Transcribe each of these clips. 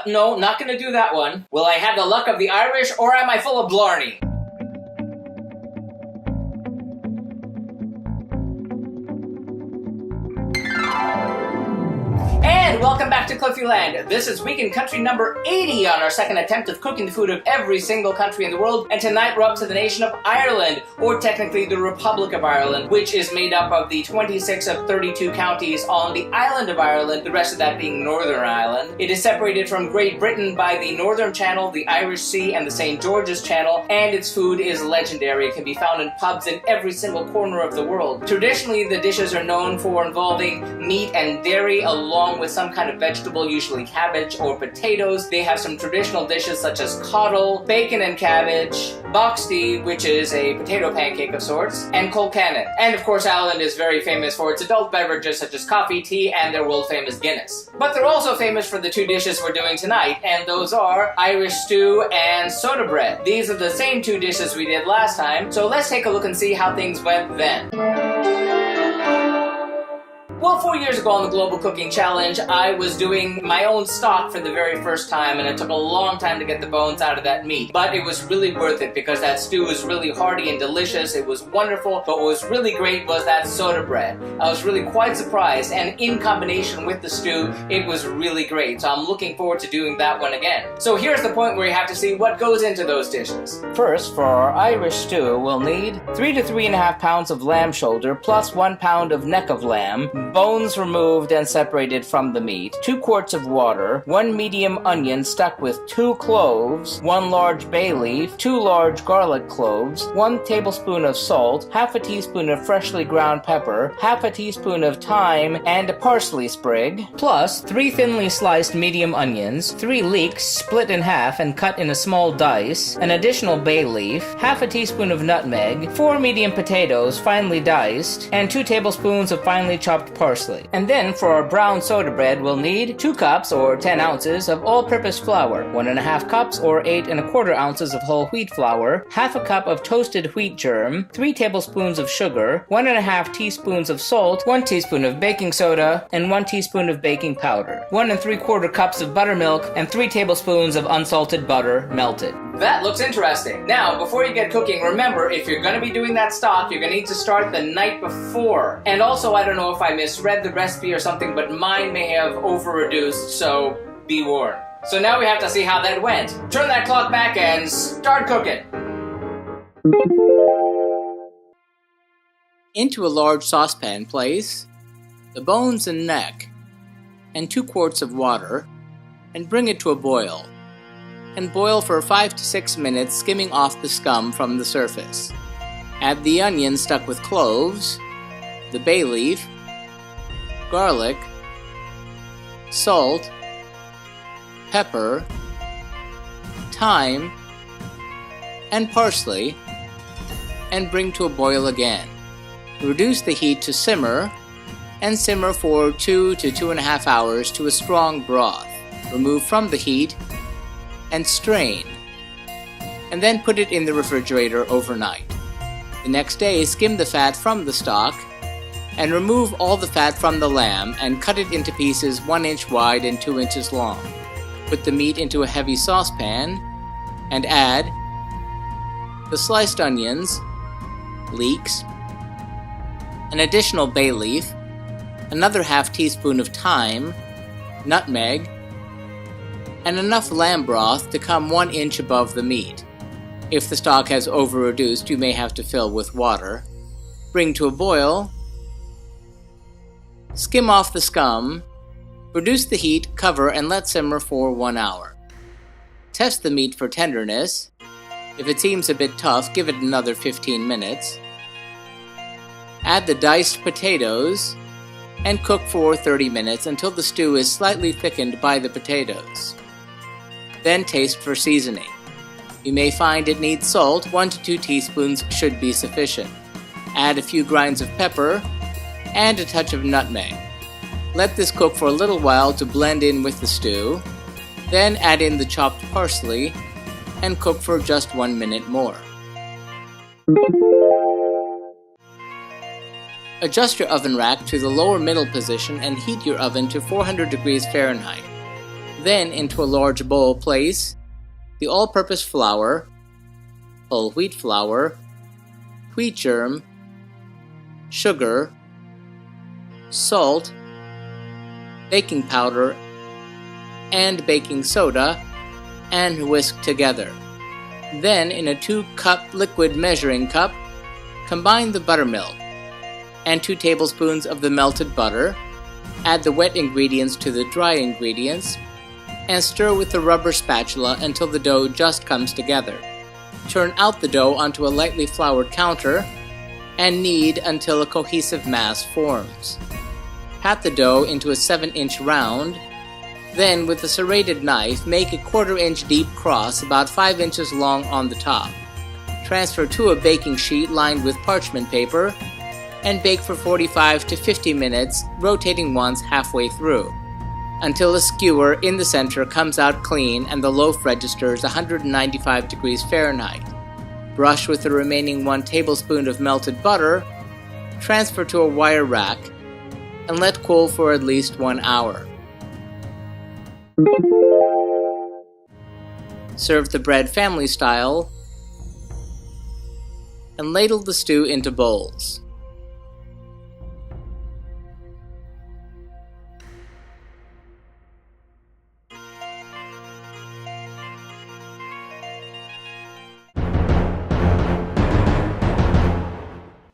No, not gonna do that one. Will I have the luck of the Irish, or am I full of blarney? And welcome back to Cliffieland. This is week in country number 80 on our second attempt of cooking the food of every single country in the world. And tonight we're up to the nation of Ireland, or technically the Republic of Ireland, which is made up of the 26 of 32 counties on the island of Ireland, the rest of that being Northern Ireland. It is separated from Great Britain by the Northern Channel, the Irish Sea, and the St. George's Channel, and its food is legendary. It can be found in pubs in every single corner of the world. Traditionally, the dishes are known for involving meat and dairy, along with some kind of vegetable, usually cabbage or potatoes. They have some traditional dishes such as coddle, bacon and cabbage, boxty, which is a potato pancake of sorts, and colcannon. And of course, Ireland is very famous for its adult beverages such as coffee, tea, and their world-famous Guinness. But they're also famous for the two dishes we're doing tonight, and those are Irish stew and soda bread. These are the same two dishes we did last time, so let's take a look and see how things went then. Well, 4 years ago on the Global Cooking Challenge, I was doing my own stock for the very first time, and it took a long time to get the bones out of that meat. But it was really worth it because that stew was really hearty and delicious. It was wonderful, but what was really great was that soda bread. I was really quite surprised, and in combination with the stew, it was really great. So I'm looking forward to doing that one again. So here's the point where you have to see what goes into those dishes. First, for our Irish stew, we'll need 3 to 3.5 pounds of lamb shoulder plus 1 pound of neck of lamb, bones removed and separated from the meat, 2 quarts of water, 1 medium onion stuck with 2 cloves, 1 large bay leaf, 2 large garlic cloves, 1 tablespoon of salt, half a teaspoon of freshly ground pepper, half a teaspoon of thyme, and a parsley sprig, plus 3 thinly sliced medium onions, 3 leeks split in half and cut in a small dice, an additional bay leaf, half a teaspoon of nutmeg, 4 medium potatoes finely diced, and 2 tablespoons of finely chopped parsley. And then for our brown soda bread, we'll need 2 cups or 10 ounces of all-purpose flour, 1.5 cups or 8.25 ounces of whole wheat flour, half a cup of toasted wheat germ, 3 tablespoons of sugar, 1.5 teaspoons of salt, 1 teaspoon of baking soda, and 1 teaspoon of baking powder, 1 3/4 cups of buttermilk, and 3 tablespoons of unsalted butter melted. That looks interesting. Now, before you get cooking, remember, if you're going to be doing that stock, you're going to need to start the night before. And also, I don't know if I misread the recipe or something, but mine may have over-reduced, so be warned. So now we have to see how that went. Turn that clock back and start cooking. Into a large saucepan, place the bones and neck and 2 quarts of water and bring it to a boil. And boil for 5 to 6 minutes, skimming off the scum from the surface. Add the onion stuck with cloves, the bay leaf, garlic, salt, pepper, thyme, and parsley, and bring to a boil again. Reduce the heat to simmer, and simmer for 2 to 2.5 hours to a strong broth. Remove from the heat and strain, and then put it in the refrigerator overnight. The next day, skim the fat from the stock and remove all the fat from the lamb and cut it into pieces 1 inch wide and 2 inches long. Put the meat into a heavy saucepan and add the sliced onions, leeks, an additional bay leaf, another half teaspoon of thyme, nutmeg, and enough lamb broth to come 1 inch above the meat. If the stock has over-reduced, you may have to fill with water. Bring to a boil, skim off the scum, reduce the heat, cover, and let simmer for 1 hour. Test the meat for tenderness. If it seems a bit tough, give it another 15 minutes. Add the diced potatoes and cook for 30 minutes until the stew is slightly thickened by the potatoes. Then taste for seasoning. You may find it needs salt. 1 to 2 teaspoons should be sufficient. Add a few grinds of pepper and a touch of nutmeg. Let this cook for a little while to blend in with the stew. Then add in the chopped parsley and cook for just 1 minute more. Adjust your oven rack to the lower middle position and heat your oven to 400 degrees Fahrenheit. Then into a large bowl place the all-purpose flour, whole wheat flour, wheat germ, sugar, salt, baking powder, and baking soda, and whisk together. Then in a 2-cup liquid measuring cup, combine the buttermilk and 2 tablespoons of the melted butter. Add the wet ingredients to the dry ingredients and stir with the rubber spatula until the dough just comes together. Turn out the dough onto a lightly floured counter and knead until a cohesive mass forms. Pat the dough into a 7-inch round. Then, with a serrated knife, make a 1/4-inch deep cross about 5 inches long on the top. Transfer to a baking sheet lined with parchment paper and bake for 45 to 50 minutes, rotating once halfway through, until the skewer in the center comes out clean and the loaf registers 195 degrees Fahrenheit. Brush with the remaining 1 tablespoon of melted butter, transfer to a wire rack, and let cool for at least 1 hour. Serve the bread family style and ladle the stew into bowls.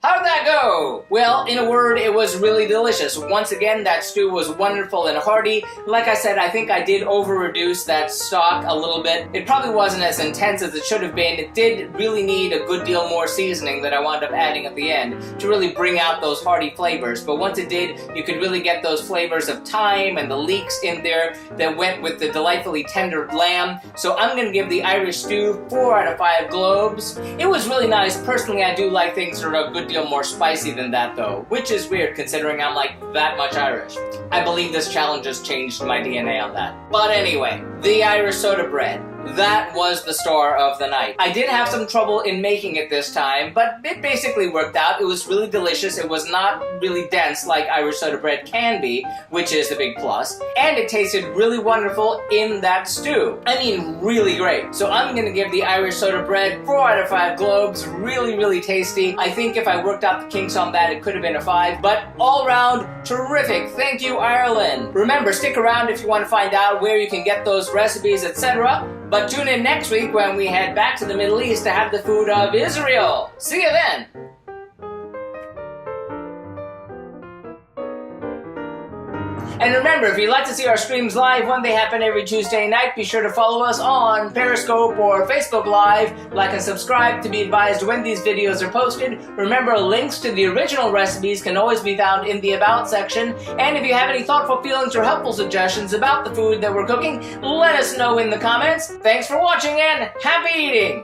How'd that go? Well, in a word, it was really delicious. Once again, that stew was wonderful and hearty. Like I said, I think I did over-reduce that stock a little bit. It probably wasn't as intense as it should have been. It did really need a good deal more seasoning that I wound up adding at the end to really bring out those hearty flavors. But once it did, you could really get those flavors of thyme and the leeks in there that went with the delightfully tender lamb. So I'm going to give the Irish stew 4 out of 5 globes. It was really nice. Personally, I do like things that are a good deal more spicy than that though, which is weird considering I'm like that much Irish. I believe this challenge has changed my DNA on that. But anyway, the Irish soda bread. That was the star of the night. I did have some trouble in making it this time, but it basically worked out. It was really delicious. It was not really dense like Irish soda bread can be, which is the big plus. And it tasted really wonderful in that stew. I mean, really great. So I'm gonna give the Irish soda bread 4 out of 5 globes. Really, really tasty. I think if I worked out the kinks on that, it could have been a 5, but all around, terrific. Thank you, Ireland. Remember, stick around if you want to find out where you can get those recipes, etc. But tune in next week when we head back to the Middle East to have the food of Israel. See you then! And remember, if you'd like to see our streams live when they happen every Tuesday night, be sure to follow us on Periscope or Facebook Live. Like and subscribe to be advised when these videos are posted. Remember, links to the original recipes can always be found in the About section. And if you have any thoughtful feelings or helpful suggestions about the food that we're cooking, let us know in the comments. Thanks for watching and happy eating!